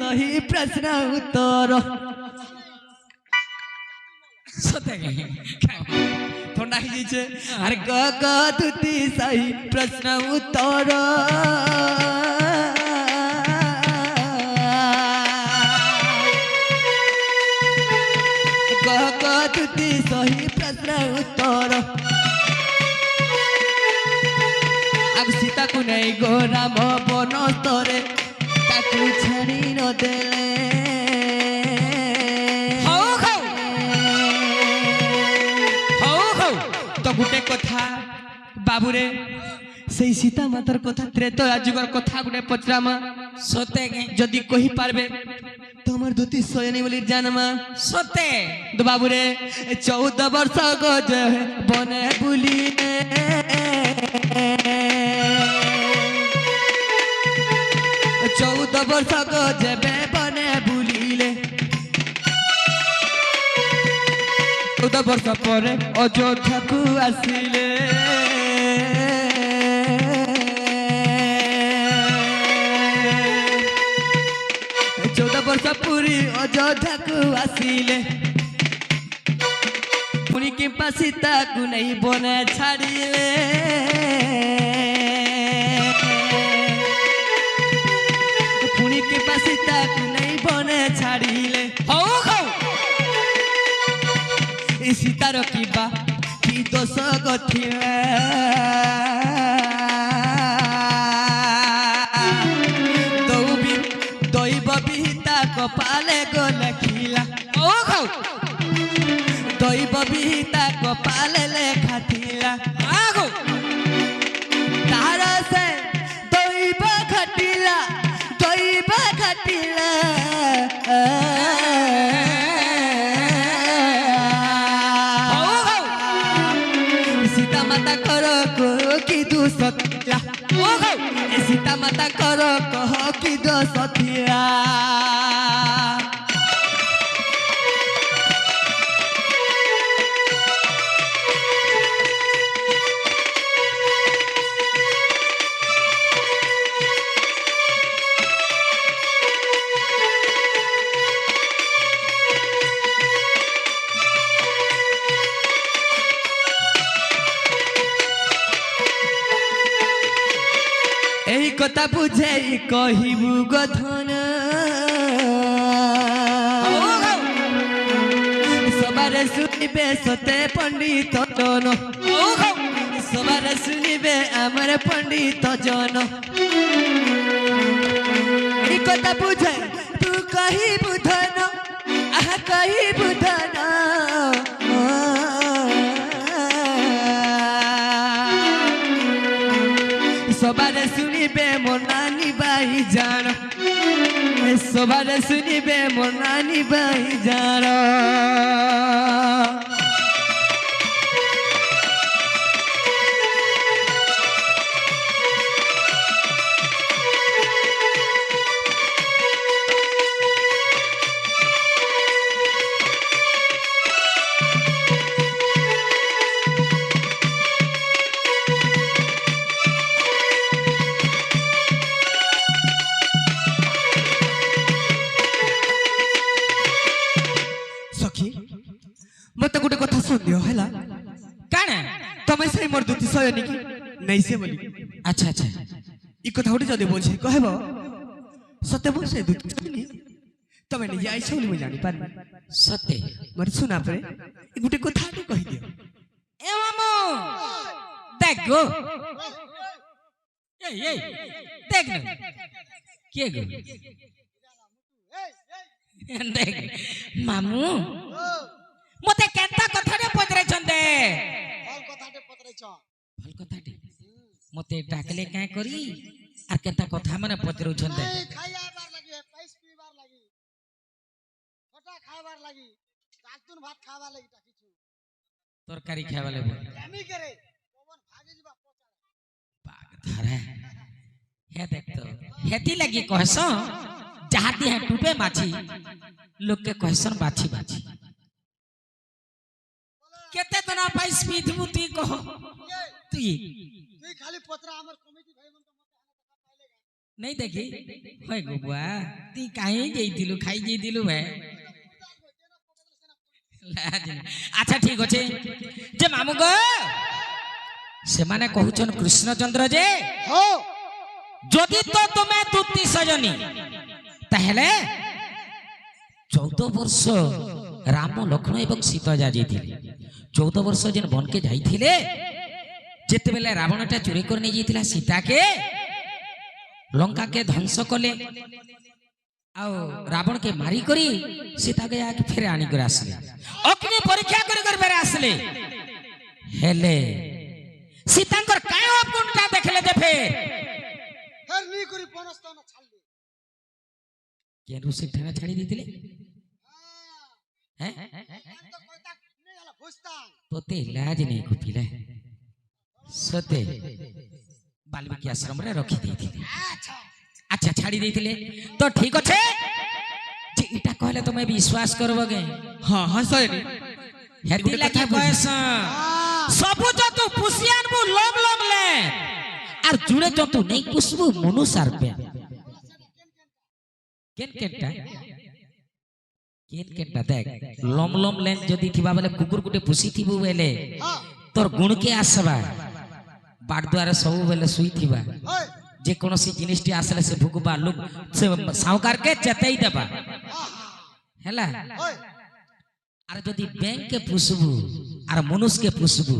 सही प्रश्न उत्तर सते थंडा ही जाइए अरे गगदुती सही प्रश्न उत्तर गगदुती सही प्रश्न उत्तर अब सीता को नहीं गो राम बन तरे ताकू छाड़ी न देले तो गुटे कथा बाबू रे से सीता मातार कथा त्रेत राजुगर कथा गुटे पचरामा सते जदि कही पारबे तो हमर धोती सोयनी बोली जानमा सते तो बाबू रे 14 वर्ष गज बने बुली 14 वर्ष गज बने बुलिले 14 वर्ष पर अयोध्या को आसिले 14 वर्ष पूरी अयोध्या को आसिले पुनी के पास सीता को नहीं बने छाड़िले पुनी के पास सीता को नहीं बने छाड़िले सीतार किबा कि दोष गथिले दैव विहिता कपाले गले खिला दैव विहिता कपाले लेखा थिला तार से दैव घटिला सीता माता करो को कि दोष थिला सीता माता करो कह कि दोष थिला यही कथा बुझे कहबू गधन सबारे सुनिबे सते पंडित जन सबारे सुनिबे आमर पंडित जन यही कथा बुझे तू कहबू धन आह कहबू धन सबारे सुनिबे मोर नानी बाई जान सबारे सुनिबे मोर नानी बाई जान मत गोटे कथा सुन दियो हैला काना तमे से मोर दुती सयनी की नहीं से बोली अच्छा अच्छा ई कथा उठी जदि बोल छे कहबो सत्य बोल से दुती सयनी तमे नहीं जाई छ बोली जानी पार सत्य मर सुना परे ई गोटे कथा तो कहि दियो ए मामू देख गो ए देख न के गो देख मामू मते केंता कथाटे पतरे छंदे भल कथाटे पतरे छ भल कथाटे मते डाकले काय करी आर केंता कथा माने पतरे छंदे खाइया बार लागि पैस पीबार लागि फटा खाइबार लागि रातुन भात खावा लागि डाकिछु तरकारी खावा लागि केमी करे पवन भागे जिबा पचाड़ा पाग धरे हे देख तो हेती लगी कहस जहाती है टूपे माछी लोग के कहसन बाछी बाछी केते तना पाइस पीठ मुती कहो तू तुई खाली पत्रा हमर कमिटी भाई मन तो मत पाइलेगा नहीं देखी होय गो बुआ ती काहे जइतिलु खाई जइतिलु भाई अच्छा ठीक अच्छे जे मामू गो से माने कहउछन कृष्णचंद्र जे हो যদি তো তুমি দুতি সজনী তাহলে 14 বর্ষ রাম লক্ষ্মণ এবং সীতা যাইଥିଲେ 14 বর্ষ যেন বনকে যাইଥିଲେ যেতেবেলে রাবণটা চুরি করে নিয়ে যাইଥିଲା সীতাকে লঙ্কাকে ধ্বংস কলে আও রাবণকে মারি করি সীতাকে আগে ফেরে আনি করে আসলে অগ্নি পরীক্ষা করে করে ফেরে আসলে হেলে সীতাঙ্কর কায় অপগুণটা দেখলে যে ফের ফের নি করি পনস্তান ছাড়লি কেন সেখানে ছাড়ি দিছিলে হ্যাঁ তো কইতা নে গলা ফুস্তান তোতে লাজ নেই কুপিলা সতে বাল্মীকি আশ্রমরে রখি ଦେଇଥିଲେ আচ্ছা আচ্ছা ছাড়ি ଦେଇଥିଲେ তো ঠিক আছে যে এটা কইলে তুমি বিশ্বাস করব গে ହଁ ହଁ ସରି হেতি লাগি কয়স সবু যত পুষিয়ানবু লম লম লে আর জুড়ে যত নেই পুষবু মনু সারবে কেন কেনটা কেন কেনটা দেখ লম লম লেন যদি থিবা বলে কুকুর গুটে পুষি থিবু বেলে হ্যাঁ তোর গুণ কে আসবা বাড়দুয়ারে সবু বেলে শুই থিবা হয় যে কোনসি জিনিসটি আসলে সে ভুকবা লোক সে সাউকার কে চেতাই দেবা হেলা হয় আর যদি ব্যাংকে পুষবু আর মনুষ্যকে পুষবু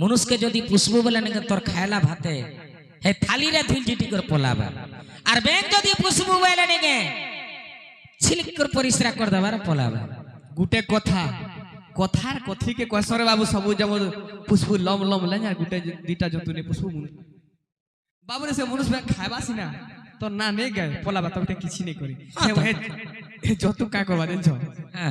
মনুষ্যকে যদি পুষবু বলে নাকি তোর খায়লা ভাতে হে থালি রে ধুল জিটি করে পলাবা আর ব্যাংক যদি পুষবু বলে নাকি ছিলিক করে পরিশ্রা করে দেবার পলাবা গুটে কথা কথার কথিকে কসরে বাবু সবু যাব পুষ্পু লম লম লে আর গুটে দুইটা জন্তু নে পুষ্পু মুন বাবু রে সে মনুষ বে খাইবা সিনা তো না নে গে পলাবা তবে কিছু নেই করি হে যতু কা করবা দেন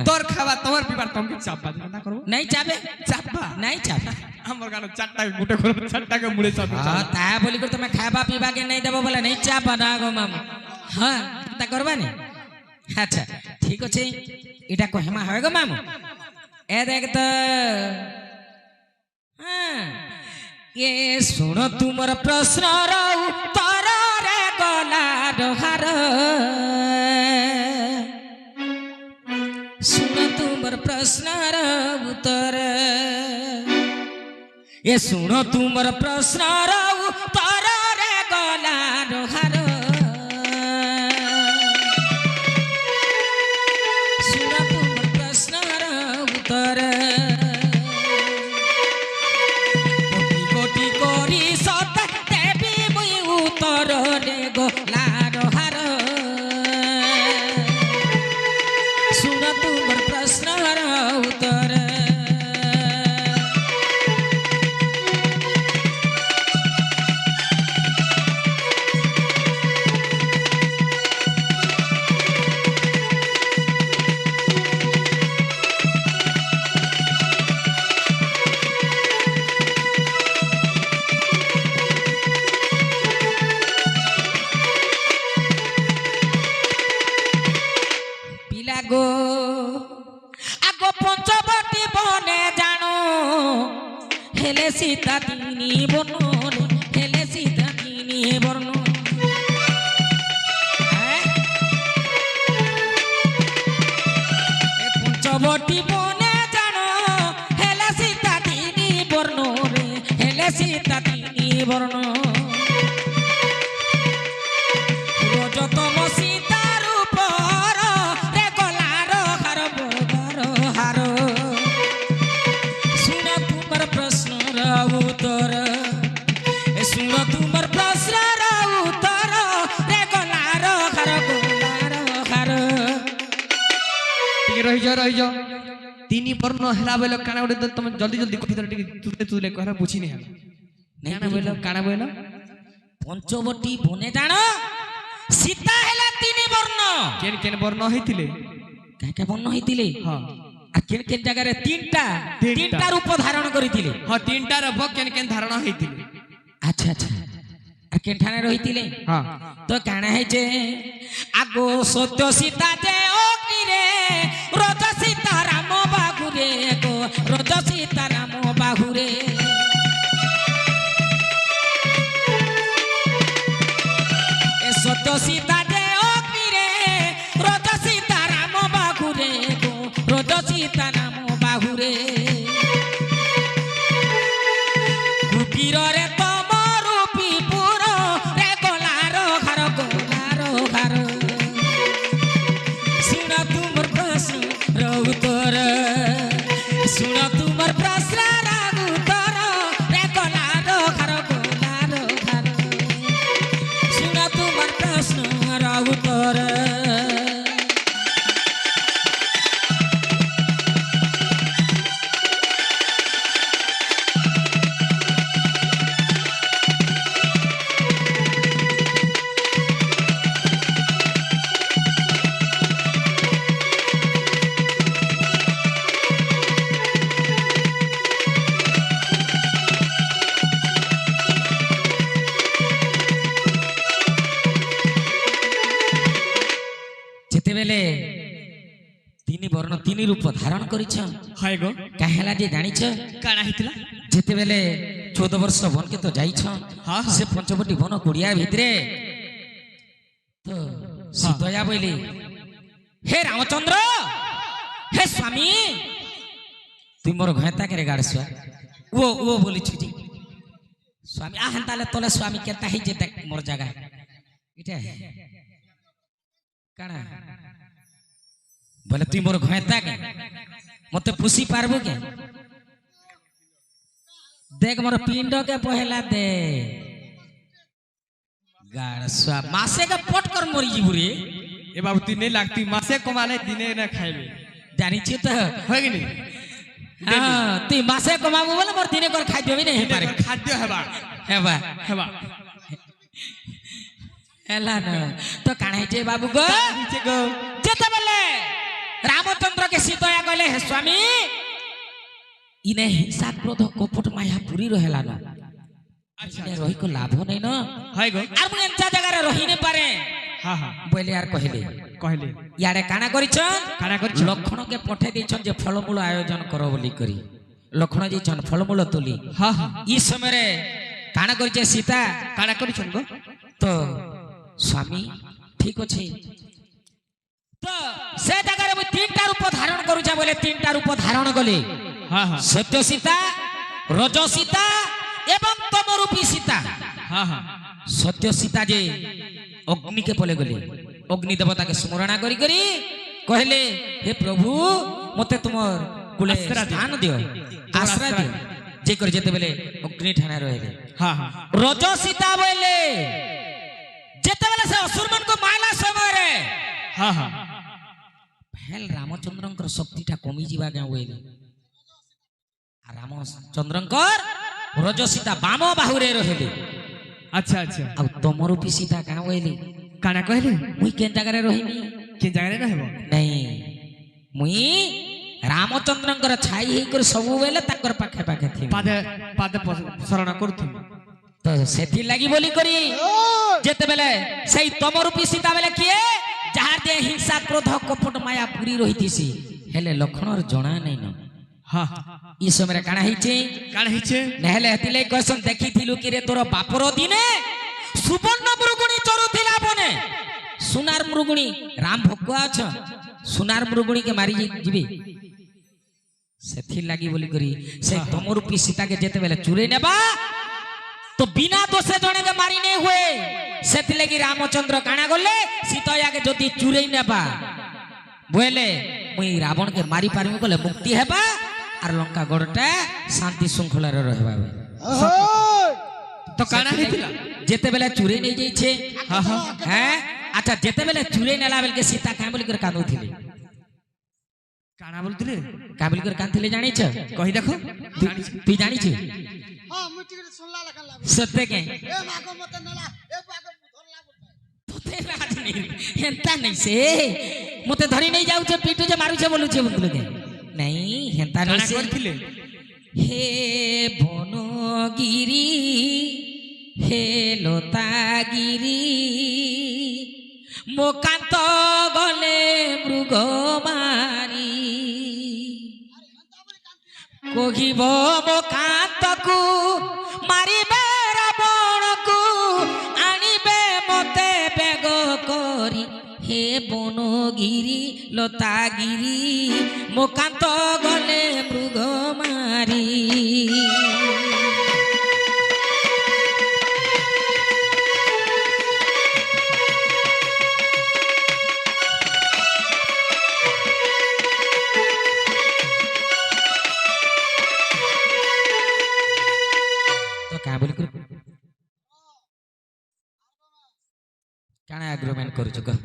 তোর খাবা তোমার পিবার তোমাকে চাপবা না করব নাই চাবে চাপবা নাই চাবে আমার গানো চারটা গুটে করে চারটাকে মুড়ে চাপবা হ্যাঁ তা বলি করে তুমি খাইবা পিবা কে নাই দেব বলে নাই চাপা না গো মামু হ্যাঁ তা করবা নি আচ্ছা ঠিক আছে এটা কহেমা হয় গো মামু এ দেখ তো হ্যাঁ এ শুনো তোমার প্রশ্ন উত্তর রে গলার হার শুনো তোমার প্রশ্নর উত্তর এ শুনো তোমার প্রশ্নর উত্তর রে গলার হার শুনো তোমার প্রশ্নর উত্তর কোটি করি সত দেবী মুই উত্তর রে গলার হার শুনো তোমার প্রশ্নর উত্তর গো আগো পঞ্চবটি বনে জানো হেলে সীতা তিনি বর্ণ হেলে সীতা তিনি বর্ণ পঞ্চবটি বনে জানো হেলে সীতা তিনি বর্ণ রে হেলে সীতা তিনি বর্ণ রজতম সীতার উপর রে গলার হার বগর হার শুন তোমার প্রশ্নর উত্তর শুন তোমার প্রশ্নর উত্তর রে গলার হার গলার হার টিকে রহি যাও তিনি বর্ণ হেলা বইল কানা বলে তুমি জলদি জলদি কঠি ধরে টিকে তুলে তুলে করা বুঝি নি হেলা কানা বইল কানা বইল পঞ্চবটি বনে জানো সীতা হেলা তিনি বর্ণ কেন কেন বর্ণ হইতিলে কাকে বর্ণ হইতিলে হ্যাঁ আর কেন কেন জায়গায় তিনটা রূপ ধারণ করিতিলে হ্যাঁ তিনটা রব কেন কেন ধারণা হইতিলে আচ্ছা আচ্ছা আর কেন ঠানে রহিতিলে হ্যাঁ তো কানা হইছে আগো সত্য সীতা যে অগ্নি রে রজ সীতা রাম বাহুরে গো রজ সীতা রাম বাহুরে সীতা নাম বাহুরে কুটিরে তমর পিপুর রে গলার ঘর শুণ তুমর প্রশ্ন উত্তর শুণ তুমর প্রশ্ন উত্তর রে গলার ঘর শুণ তুমর প্রশ্ন উত্তর যেতেবেলে তিনি বর্ণ তিনি রূপ ধারণ করিছ হয় গো কাহেলা যে জানিছ কাଣା হইতিলা যেতেবেলে 14 বর্ষ বনকে তো যাইছ হ্যাঁ, হ্যাঁ। সে পঞ্চবটি বন কুড়িয়া ভিতরে তো সীতয়া বইলি হে রামচন্দ্র হে স্বামী তুই মোর ঘয়তা করে গাড়ছুয়া ও বলি ছুটি স্বামী আহেন তাহলে তোলে স্বামী কেতা হই যে দেখ মোর জায়গা এটা কানা বলে তুই মোর ঘয়তা কে মতে পুষি পারবো কে দেখ মোর পিণ্ড কে পহেলা দে গাড়ছুয়া মাসে কে পট কর মরি ଯିବୁ রে এ বাবু তুই নেই লাগ তুই মাসে কমালে দিনে না খাইবে জানিছি তো হয় কি নি হ্যাঁ তুই মাসে কমাবো বলে মোর দিনে কর খাই দেবি না হে পারে খাদ্য হেবা হেবা হেবা হেলা না তো কাଣା হইছে বাবু গো নিচে গো যেতেবেলে রামচন্দ্র কে সীতয়া কইলে হে স্বামী ইনে হিংসা ক্রোধ কপট মায়া পুরি রহেলা না ইনে রহি কো লাভ নাই না হয় গো আর মুই এন্তা জায়গারে রহি নে পারে হ্যাঁ হ্যাঁ বলে আর কহিলে কহিলে ইয়ারে কানা করিছ কাଣା করছ লক্ষণকে পঠাই দিছন যে ফলমূল আয়োজন কর বলি করি লক্ষণ দিছন ফলমূল তুলি হ্যাঁ হ্যাঁ ই সমୟରେ কানা করিছে সীতা কাଣା করিছন গো তো স্বামী ঠিক আছে তো সে জায়গায় মুই তিনটা রূপ ধারণ করুছা বলে তিনটা রূপ ধারণ কলি হ্যাঁ হ্যাঁ সত্য সীতা রজ সীতা এবং তমরূপী সীতা হ্যাঁ হ্যাঁ সত্য সীতা যে অগ্নিকে বলে গলি অগ্নি দেবতাকে স্মরণা করি করি কহিলে হে প্রভু মতে তোমার কুলে আশ্রয় দিও। স্থান দিও আশ্রয় দিও যে করে যেতে বেলে অগ্নি ঠানা রহিলে হ্যাঁ হ্যাঁ রজ সীতা বলে যেতে বেলে সে অসুরମାନଙ୍କୁ মাইলা সমୟରେ হ্যাঁ হ্যাঁ ফেল রামচন্দ্রଙ୍କର শক্তিটা কমি ଯିବା ଗାଁ ବୋଇଲେ আর রামচন্দ্রଙ୍କର রজ সীতা বাম বাহুরে রহিলে আচ্ছা আচ্ছা ଆଉ ତମରୂପୀ ସୀତା ଗାଁ ବୋଇଲେ কাଣା কহিলে ମୁଇଁ କେନ୍ ଜାଗାରେ ରହିମି কে জায়গায় রহব ନାଇଁ ମୁଇଁ ରାମଚନ୍ଦ୍ରଙ୍କର ଛାଇ ହେଇକରି ସବୁବେଳେ ତାଙ୍କର ପାଖେ ପାଖେ ଥିବି পাদে পাদে শরণ করুথিবি ତ ସେଥିଲାଗି ବୋଲି କରି ଯେତେବେଳେ ସେଇ ତମରୂପୀ ସୀତା ବେଲେ କିଏ ଯାହାର ଯେ ହିଂସା କ୍ରୋଧ କପଟ ମାୟା ପୁରୀ ରହିଥିସି ହେଲେ ଲକ୍ଷଣର ଜଣା ନାଇଁ ନ হ্যাঁ ଇ ସମୟରେ କାଣା ହେଇଛି কাଣା হইছে ନହେଲେ ହେତିଲାଗି କହିସନ୍ ଦେଖିଥିଲୁ କି ରେ ତୋର ବାପର ଦିନେ ସୁବର୍ଣ୍ଣ ମୃଗୁଣୀ ଚରୁଥିଲା ବନେ ସୁନାର ମୃଗୁଣୀ ରାମ ଭକୁଆ ଅଛ ସୁନାର ମୃଗୁଣୀ କେ ମାରି ଯିବେ ସେଥିଲାଗି ବୋଲି କରି ସେ ତମରୂପୀ ସୀତାକେ ଯେତେବେଳେ ଚୁରେଇ ନେବା তো বিনা দোষে জনকে মারি নেই হুয়ে সেতিলেগি রামচন্দ্র কানা গলে সীতয়াকে যদি চুরেই নেবা বলে মুই রাবণকে মারি পারিমু বলে মুক্তি হেবা আর লঙ্কা গড়টা শান্তি শৃঙ্খলার রহবা তো কানা হইতিলা যেতেবেলে চুরেই নেই যাইছে হ্যাঁ হ্যাঁ হ্যাঁ আচ্ছা যেতেবেলে চুরেই নেলা বেলকে সীতা কাঁ বলি করে কাঁদুଥିଲେ কানা বলতিলে কাঁ বলি করে কাঁদଥିଲେ জানিছ কহি দেখো তুই জানিছ হ্যাঁ মুই টিকে শুনলা লেখা লাগু সত্যি কে এ মাগো মতে নেলা এ পাগো ধরলা বলতা হেন্তা নাই সে মতে ধরি নেই যাউছে পিটু যে মারুছে বলুছে বন্ধুকে নাই হেন্তা নাই কানা সে করতিলে হে বনগিরি হে লতাগিরি মোকান্ত গলে মৃগ মারি কহিব মোকান্তকু মারিবে রাবণকু আনিবে মতে বেগ করি হে বনগিরি লতাগিরি মোকান্ত গলে মৃগ মারি তো কা বলি কর কাଣା এগ্রিমেন্ট করছো কহ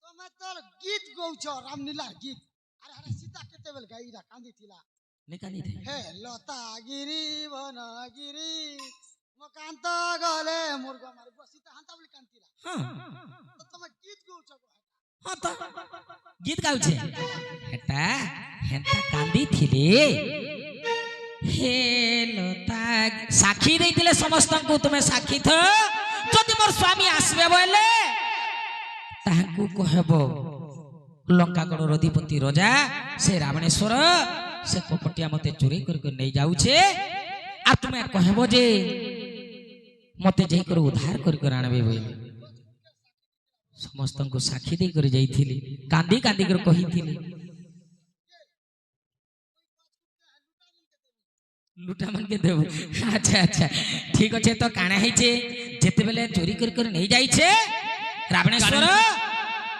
ତମେ ତୋର ଗୀତ ଗଉଛ ରାମନୀଲାର ଗୀତ ଆରେ ଆରେ ସୀତା କେତେବେଳେ ଗାଇରା କାନ୍ଦିଥିଲା নিকালি দে ହେ ଲତାଗିରି ବନଗିରି ମୋ କାନ୍ତ ଗଲେ ମୁର୍ଗ ମାରିବ ସୀତା ହାନ୍ତା ବୋଲି କାନ୍ଦିଥିଲା হ্যাঁ ତ ତମେ ଗୀତ ଗଉଛ হ্যাঁ তো গীত গাউছে এটা হেন্তা কান্দি থিলে হে লতা সাক্ষী দেইতিলে সমস্তଙ୍କୁ তুমি সাক্ষী থ যদি মোর স্বামী আসবে বলে তাহাকু কহব লঙ্কাগড় অধিপতি রাজা সে রাবণেশ্বর সে কপটিয়া মতে চুরি করে নেই যাউছে আর তুমি কহব যে মতে যাই করে উদ্ধার করে আনবে বলে ସମସ୍ତଙ୍କୁ ସାକ୍ଷୀ ଦେଇ କରି ଯାଇଥିଲି କାନ୍ଦି କାନ୍ଦି କରି କହିଥିଲି ଲୁଟା ମାନକେ ଦେବୁ ଆଚ୍ଛା ଆଚ୍ଛା ଠିକ ଅଛି ତ କାଣା ହେଇଛେ ଯେତେବେଳେ ଚୋରି କରି କରି ନେଇ ଯାଇଛେ ରାବଣେଶ୍ୱର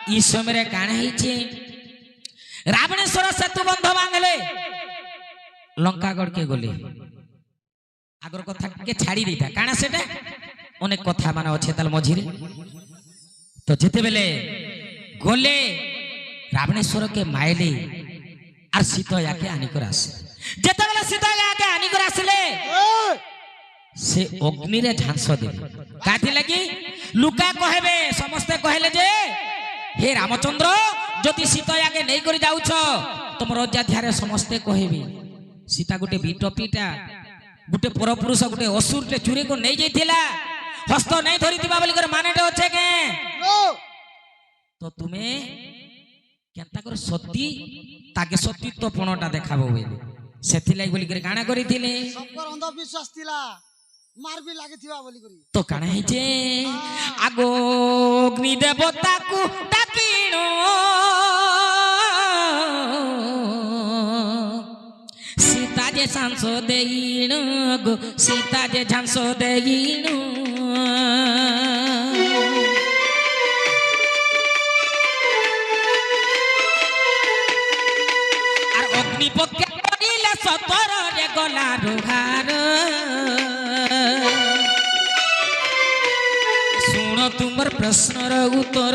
ଇ ସମୟରେ କାଣା ହେଇଛେ ରାବଣେଶ୍ୱର ସେତୁ ବନ୍ଧ ଭାଙ୍ଗିଲେ ଲଙ୍କାଗଡ଼କେ ଗଲେ আগর কথা কে ছাড়ি দিতা কাଣା সেটা অনেক কথা মানে আছে তার মঝিরে তো যেতেবেলে গলে রাবণেশ্বরকে মাইলে আর সীতায়াকে আনিকর আসে যেতেবেলে সীতায়াকে আনিকর আসলে সে অগ্নিরে ঝাঁস দেবে কাটি লাগি লুকা কহেবে সমস্তে কহেলে যে হে রামচন্দ্র যদি সীতায়াকে নেই করে যাউছ তোমার অযোধ্যারে সমস্তে কহেবে সীতা গোটে বিটপিটা গোটে পরপুরুষ গোটে অসুরটে চুরি করে নেই যাইছিলা হস্ত নাই ধরিଥିବା বলি করে মানেটা হচ্ছে কে তো তুমি কেনতা করে সত্যি তাকে সত্যিত্ব পণটা দেখাবো বলি সেথিলাই বলি করে কানা করিছিলে সবকর অন্ধবিশ্বাস ଥିଲା মার বি লাগিଥିବା বলি করি তো কানা হইছে আগো অগ্নি দেবতাকু ডাকিণ সীতা যে ঝাঁস দেইণ গো সীতা যে ঝাঁস দেইণ আর অগ্নিপক্ষে করিলে সতরে গলা রোহার শুণ তোমার প্রশ্নর উত্তর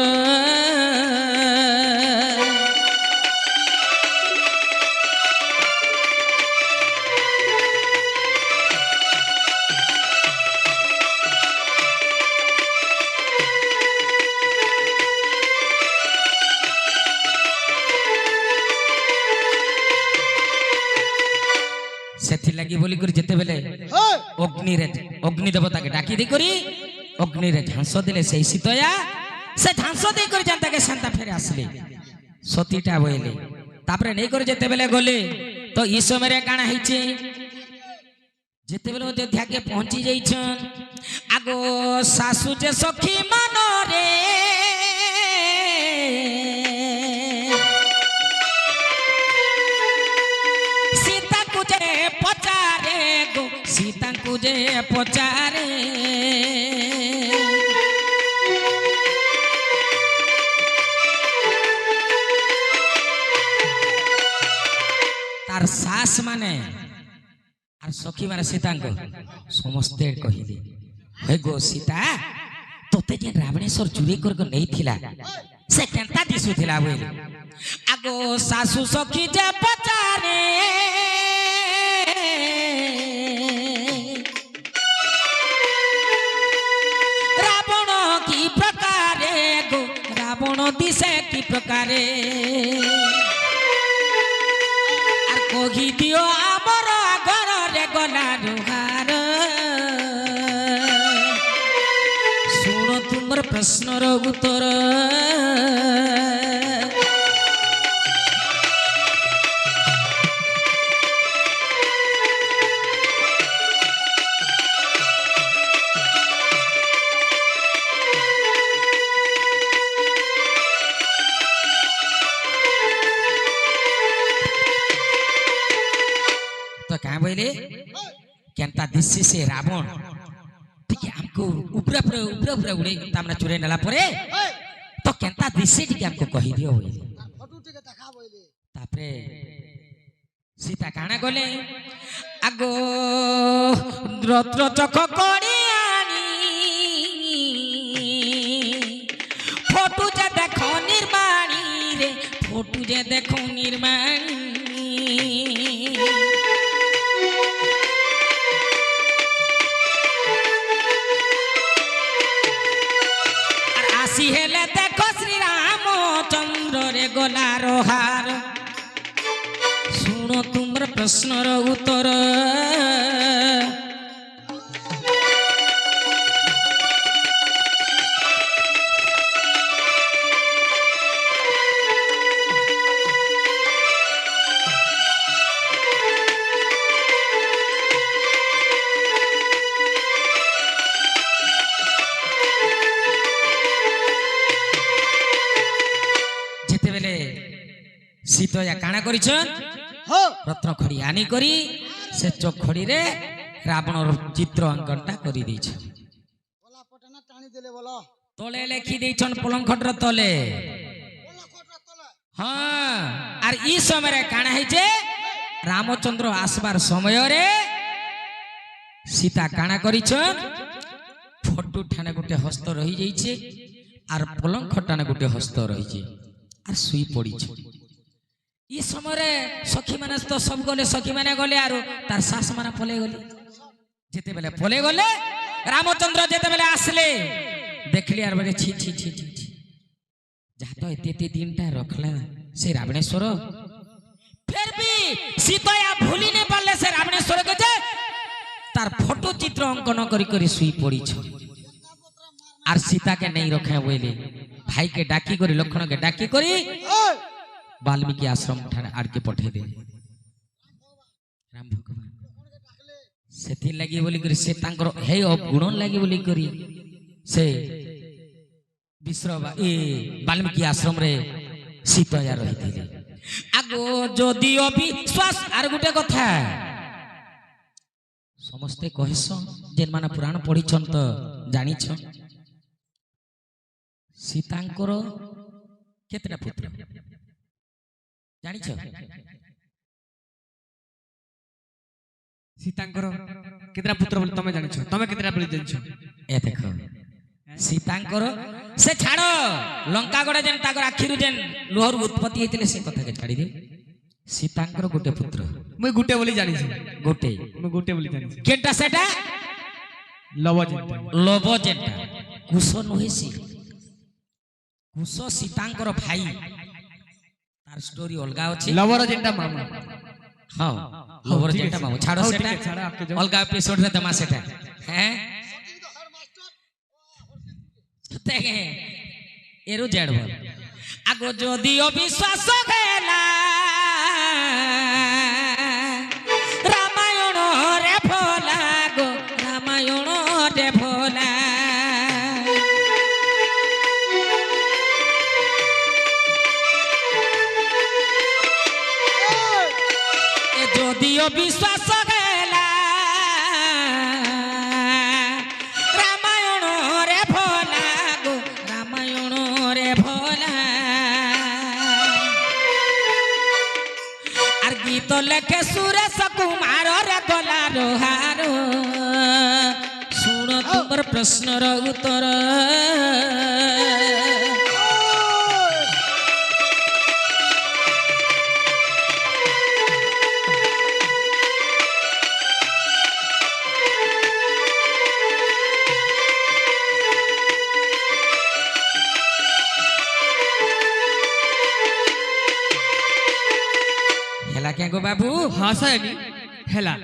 ସେଥିଲାଗି ବୋଲି କରି ଯେତେବେଳେ ଅଗ୍ନିରେ ଅଗ୍ନି ଦେବତାକେ ଡାକି ଦେଇ କରି ଅଗ୍ନିରେ ଝାଂସ ଦେଲେ ସେଇ ସୀତୟା ସେ ଝାଂସ ଦେଇ କରି ଯେନ୍ତାକେ ସେନ୍ତା ଫେରେ ଆସିଲେ ସତୀଟା ବୋଇଲେ ତାପରେ ନେଇ କରି ଯେତେବେଳେ ଗଲେ ତ ଇ ସମୟରେ କାଣା ହେଇଛି ଯେତେବେଳେ ଅଯୋଧ୍ୟାକେ ପହଞ୍ଚି ଯାଇଛନ୍ ଆଗ ଶାଶୁ ଯେ ସଖୀ ମନରେ পচারে গো সীতাঙ্কু যে পচারে তার শাস মানে আর সখী মানে সীতাঙ্ক সমস্তে কহিলে হয়ে গো সীতা তোতে যে রাবণেশ্বর চুরি করে নেইছিলা সে কেনতা দিশুথিলা বইলে আগো শাশু সখী যে পচারে রাবণ কি প্রকারে গো রাবণ দিশে কি প্রকারে আর কহি দিও আমার ঘরে গলা রুহার শুণ তোমার প্রশ্নর উত্তর କହିଲେ କେନ୍ତା ଦିଶି ସେ ରାବଣ ଟିକେ ଆମକୁ ଉପରେ ଉପରେ ଉପରେ ଉପରେ ଉଡେଇ ତାମାନେ ଚୁରେଇ ନେଲା ପରେ ତ କେନ୍ତା ଦିଶି ଟିକେ ଆମକୁ କହିଦିଅ ବୋଇଲେ ତାର ଫଟୁ ଟିକେ ଦେଖା ବୋଇଲେ ତାପରେ ସୀତା କାଣା ଗଲେ ଆଗ ରତ୍ର ଚକ କରି ଆଣି ফটু যে দেখো নির্মাণী রে ফটু যে দেখো নির্মাণী আর আসি হেলে দেখো শ্রীরামচন্দ্র রে গলার হার শুনো তোমার প্রশ্নর উত্তর যেতেবেলে সীতয়া কাଣା করিছন হো রত্ন খড়ি আনি করি সে চোখ খড়িরে রাবণর চিত্র অঙ্কনটা করি দিয়েছ বলা পটানা টানি দেলে বলো তলে লেখি দিয়েছন পলঙ্খটর তলে বলা কোটরা তলে হ্যাঁ আর ই সময় কাଣା হয়েছে রামচন্দ্র আসবার সমୟରେ সীতা কাଣା করিছন ফটু ঠানে গোটে হস্ত রহি যাইছে আর পলঙ্খ টানে গোটে হস্ত রহিছে আর শুই পড়িছে ই সমୟରେ সখী মানে তো সব গলে সখী মানে গলে আর তার শাশ মানে পলে গলে যেতেবেলে পলে গলে রামচন্দ্র যেতেবেলে আসলে দেখলি আর বলে ছি ছি ছি ছি ছি যাহা তো এতে দিনটা রখলা সে রাবণেশ্বর ফের বি সীতয়া ভুলি নে পারলে সে রাবণেশ্বর কে যে তার ফটো চিত্র অঙ্কন করি করি শুই পড়িছ আর সীতাকে নেই রখে বইলে ভাইকে ডাকি করি লক্ষণকে ডাকি করি ওই বাল্মীকি আশ্রম ঠানে আড়কে পঠাই দে রাম ভগবান সেথির লাগি বলি করি সে তাঙ্কর হে অবগুণ লাগি বলি করি সে বিশ্রবা এ বাল্মীকি আশ্রম রে সীতয়া রহিଥିଲେ আগো যদিও বিশ্বাস আর গোটে কথা ସମସ୍ତେ କହିସ ଯେମାନେ ପୁରାଣ ପଢିଛନ୍ ତ ଜାଣିଛ ସୀତାଙ୍କର କେତେଟା ପୁତ୍ର ଜାଣିଛ ସୀତାଙ୍କର କେତେଟା ପୁତ୍ର ବୋଲି ତମେ ଜାଣିଛ ତମେ କେତେଟା ବୋଲି ଜାଣିଛ ଏ ଦେଖ ସୀତାଙ୍କର ସେ ଛାଡ ଲଙ୍କା ଗଡେ ଯେନ୍ ତାଙ୍କର ଆଖିରୁ ଯେନ୍ ଲୁହରୁ ଉତ୍ପତ୍ତି ହେଇଥିଲେ ସେ କଥାକେ ଛାଡ଼ିଦେ ସୀତାଙ୍କର ଗୋଟେ ପୁତ୍ର ମୁଇଁ ଗୁଟେ ବୋଲି ଜାଣିଛି ଗୋଟେ ମୁଁ ଗୁଟେ ବୋଲି ଜାଣିଛି କେଟା ସେଟା ଲବ ଯେନ୍ଟା ଲୋଭ ଯେନ୍ଟା କୁଶ ନୁହେଁ ସେ କୁଶ ସୀତାଙ୍କର ଭାଇ ତାର ଷ୍ଟୋରି ଅଲଗା ଅଛି ଲବର ଯେନ୍ଟା ମାମା ହଁ ଲୋଭର ଠିକ ଯେନ୍ଟା ଅଛି। ମାମୁ ଛାଡ ହଉ, ସେଟା ଠିକ ଅଛି, ଛାଡ, ଆପକେ ଯାଅ। ଅଲଗା ଏପିସୋଡ ରେ ଦେମା ସେଟା হ্যাঁ দেখে এরু জেড বল আগো যদিও বিশ্বাস গেলা রামায়ণ রে ভোলা গো রামায়ণ রে ভোলা এ যদিও বিশ্বাস গেলা রামায়ণ রে ভোলা গো রামায়ণ রে ভোলা আর গীত লেখে সুরেশ কুমার রে গলা রোহার শুণ তোমার প্রশ্নর উত্তর ହେଲା କେଁ ଗো ବାବୁ ହସନି ହେଲା